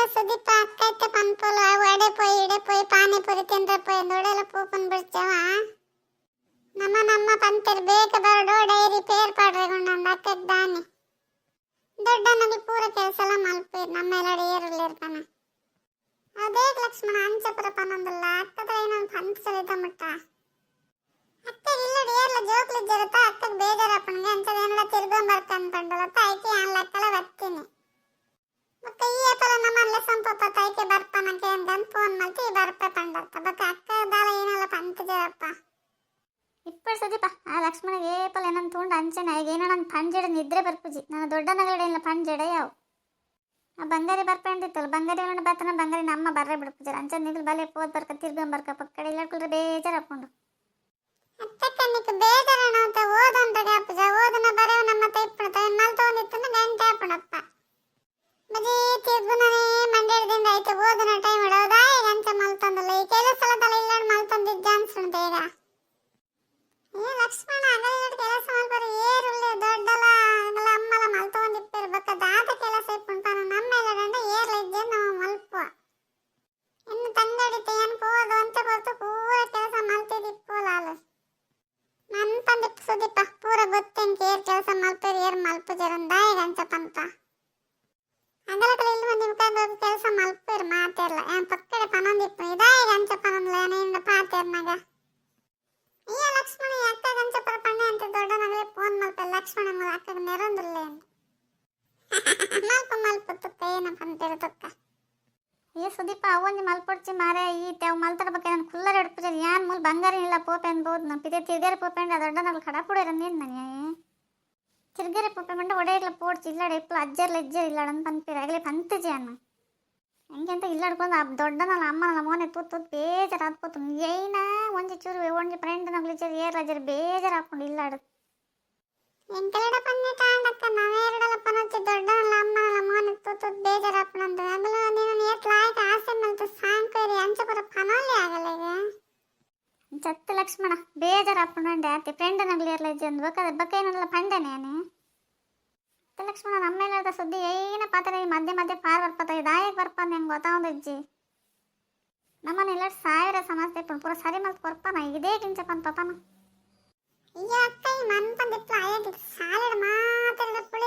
సుదీప అక్క అయితే పనుకోలు వడైపోయి ఇడైపోయి పానీపూరి తిండ్రపోయి దొడల పూపును ಬಿಡ್ತೇವ ನಮ್ಮ ಪಂತರ್ ಬೇಕ ಬರಡೋ ಡೈರಿ ಪೇರ್ ಪಾಡ್ರೆಗೊಂಡು ಅಕ್ಕಕ್ಕೆ ದಾನಿ ದೊಡ್ಡನಲ್ಲಿ ಪೂರ ಕೆಲಸ ಎಲ್ಲ ಮಲ್ಪೇರು ನಮ್ಮ ಎಲ್ಲ ಏರುಲ್ಲಿರ್ತಾನ ಅದೇ ಲಕ್ಷ್ಮಣ ಅಂಚಪುರ ಪನ್ನೊಂದಲ್ಲ ಅಕ್ಕದ ಏನೊಂದು ಪಂತ ಸಲಿತ ಮುಟ್ಟ ಅಕ್ಕಗೆ ಇಲ್ಲಡಿ ಏರ್ಲ ಜೋಕ್ಲಿ ಜರುತ್ತ ಅಕ್ಕಗೆ ಬೇಜಾರಪ್ಪನಿಗೆ ಅಂಚದೇನೆಲ್ಲ ತಿರ್ಗೊಂಬರ್ಕಂದ್ ಪಂಡಲತ್ತ ಐಕಿ ಆನ್ ಲೆಕ್ಕಲ ಬರ್ತೀನಿ ಬಕ್ಕ ಈ ಏಪಲ ನಮ್ಮಲ್ಲ ಸಂಪಪ್ಪ ತೈಕೆ ಬರ್ಪನಕ್ಕೆ ಅಂತ ಫೋನ್ ಮಾಡ್ತಿ ಬರ್ಪೆ ಪಂಡತ್ತ ಬಕ್ಕ ಅಕ್ಕ ದಾಲ ಏನೆಲ್ಲ ಪಂತ ಜರಪ್ಪ ಇಪ್ಪಳು ಸದೀಪ ಆ ಲಕ್ಷ್ಮಣಿಗೆ ಏಪಲ್ ಏನಂತ ತುಂಡು ಅಂಚನೆ ಏನೋ ನನ್ನ ಪಂಜೆಡ ನಿದ್ರೆ ಬರ್ಪುಜಿ ನಾನು ದೊಡ್ಡ ನಗಲಿಲ್ಲ ಪಂಜೆಡ ಯಾವ ಆ ಬಂಗಾರಿ ಬರ್ಪಂಡಿತ್ತಲ್ಲ ಬಂಗಾರಿ ಅವನ ಬರ್ತಾನ ಬಂಗಾರಿ ನಮ್ಮ ಬರ್ರೆ ಬಿಡ್ಪುಜಾರ ಅಂಚ ನಿಗಲು ಬಲೆ ಪೋದ್ ಬರ್ಕ ತಿರ್ಗೊಂಬರ್ಕ ಪಕ್ಕಡೆ ಇಲ್ಲಡ್ಕೊಳ್ರೆ ಬೇಜಾರು ಹಾಕೊಂಡು ಅತ್ತಕ್ಕನಿಗೆ ಬೇಜಾರಣ ಅಂತ ಓದಂತ ಗ್ಯಾಪುಜ ಓದನ ಬರೆವ ನಮ್ಮ ತೈಪುಣತ ಮಲ್ ತಗೊಂಡಿತ್ತು ಗಂಟೆ ಹಾಪುಣಪ್ಪ ಬಜಿ ತಿರ್ಗುನೇ ಮಂಡ್ಯದಿಂದ ಆಯ್ತು ಓದನ ಟೈಮ್ ಇಡೋದಾ ಈಗ ಅಂಚ ಮಲ್ ತಂದಲ್ಲ ಈ ಕೆಲಸ ತಲ ಇಲ್ಲಡ್ ಮಲ್ ತಂದಿದ್ದ ಅನ್ಸುಂತ ಈಗ ಏ ಲಕ್ಷ್ಮಣ ಅಗಲಿಲ್ಲಡ್ ಕೆಲಸ ಮಲ್ಪರು ಏರುಳ್ಳೆ ದೊಡ್ಡಲ ಅಗಲ ಅಮ್ಮಲ ಮಲ್ ತಗೊಂಡಿಪ್ಪೇರು ಬಕ್ಕ ದಾತ ಕೆಲಸ ಇಪ್ಪುಂಟಾನ ನಮ್ಮ ಇಲ್ಲಡಂಡ ಏರ್ಲ ಇದ್ದೆ ನಾವು ಮಲ್ಪುವ ಇನ್ನು ತಂಗಡಿತೆ ಏನು ಪೋದು ಅಂತ ಹೊರತು ಪೂರ ಕೆಲಸ ಮಲ್ತಿದಿಪ್ಪೋಲಾಲು ನನ್ನ ತಂದಿಪ್ಪು ಸುದೀಪ ಪೂರ ಗೊತ್ತೇಂಕ ಏರ್ ಕೆಲಸ ಮಲ್ಪೇರು ಏರ್ ಮಲ್ಪುಜರಂದ ಈಗ ಅಂಚ ಪಂತ ಅಂಗಲಕಲ ಇಲ್ಲಿ ಒಂದು ಮುಖಂಡ ಕೆಲಸ ಮಲ್ಪೇರು ಮಾತೇರ್ಲ ಏನ್ ಪಕ್ಕಡೆ ಪನೊಂದಿಪ್ಪು ಇದಾ ಈಗ ಅಂಚ ಪನೊಂದ್ಲ ಏನಿಂದ ಪಾತೇರ್ನಾಗ ಈ ಲಕ್ಷ್ಮಣ ಅಕ್ಕ ಗಂಚ ಪರಪಣ್ಣೆ ಅಂತ ದೊಡ್ಡ ನಗಲೆ ಫೋನ್ ಮಲ್ಪೆ ಲಕ್ಷ್ಮಣ ಮಲ ಅಕ್ಕಗೆ ನೆರೊಂದಿಲ್ಲ ಮಲ್ಪ ತುಕ್ಕ ಏನ ಪಂತೇರು ತುಕ್ಕ ಏ ಸುದೀಪ ಅವೊಂದು ಮಲ್ಪೊಡ್ಚಿ ಮಾರೆ ಈ ತೆವ್ ಮಲ್ತರ ಬಗ್ಗೆ ನಾನು ಕುಲ್ಲರ್ ಹಿಡ್ಪುಜಾರ ಯಾನ್ ಮೂಲ ಬಂಗಾರಿ ಇಲ್ಲ ಪೋಪೆ ಅನ್ಬೋದು ನಮ್ಮ ಪಿದೆ ತಿರ್ಗಾರಿ ಪೋಪೆ ಅಂಡ ದೊಡ್ಡ ನಗಲು ಕಡಪುಡೇರ ನೀನು ನನಗೆ ತಿರ್ಗಾರಿ ಪೋಪೆ ಮಂಡ ಒಡೆಯಲ್ಲ ಪೋಡ್ಚಿ ಇಲ್ಲಡ ಇಪ್ಪಲು ಅಜ್ಜರ್ಲ ಇಜ್ಜರ್ ಇಲ್ಲಡ ಅಂತ ಪಂಪೀರ ಆಗಲೇ ಪಂತಜಿ ಅನ್ನ ಹೆಂಗೆ ಅಂತ ಇಲ್ಲಡ್ಕೊಂಡು ಆ ದೊಡ್ಡನಲ್ಲ ಅಮ್ಮನಲ್ಲ ಮೋನೆ ತೂತ್ ಬೇಜಾರು ಹಾಕ್ಬೋದು ಏನ ಒಂಜಿ ಚೂರು ಒಂಜಿ ಫ್ರೆಂಡ್ ನಗ್ಲಿಜ್ಜರ್ ಏರ್ಲಜ್ಜರ್ ಬೇಜಾರು ಹಾಕೊಂಡು ಇಲ್ಲಾಡು ಎಂಕಲಡ ಪನ್ನೆ ತಾಂಡಕ್ಕ ನಾವೇರಡಲ ಪನೊಚ್ಚಿ ದೊಡ್ಡನಲ್ಲ ಅಮ್ಮನಲ್ಲ ಮೋನೆ ತೂತ್ ಬೇಜಾರು ಹಾಪಣಂದು ಆಗಲು ನೀನು ಏತ್ ಲಾಯಕ ಆಸೆ ಮಲ್ತು ಸಾಂಕೇರಿ ಅಂಚಪುರ ಪನೋಲಿ ಆಗಲೆಗೆ ಚತ್ತು ಲಕ್ಷ್ಮಣ ಬೇಜಾರು ಹಾಕೊಂಡೆ ಆತಿ ಫ್ರೆಂಡ್ ನಗ್ಲಿ ಇರ್ಲಜ್ಜಿ ಅಂದ್ ಬಕ್ಕ ಏನಲ್ಲ ಪಂಡನೇನೆ ಲಕ್ಷ್ಮಣ ನಮ್ಮ ಮೇಲೆ ಸುದ್ದಿ ಏನ ಪಾತ್ರ ಮಧ್ಯೆ ಮಧ್ಯೆ ಪಾರ್ ಬರ್ಪತ್ತ ದಾಯಕ್ ಬರ್ಪಂದ ಹೆಂಗೆ ಗೊತ್ತಾವಂದಜ್ಜಿ ನಮ್ಮನ್ನ ಎಲ್ಲ ಸಾವಿರ ಸಮಸ್ಯೆ ಪೂರ ಸರಿ ಮಲ್ತ್ ಬರ್ಪನ ಇದೇ ಕಿಂಚಪನ್ ಪಪನ ಈ ಅಕ್ಕ ಈ ಮನ್ ಪಂದಿತ್ತು ಆಯದಿ ಸಾಲಡ ಮಾತಾಡಿದ ಪುಳಿ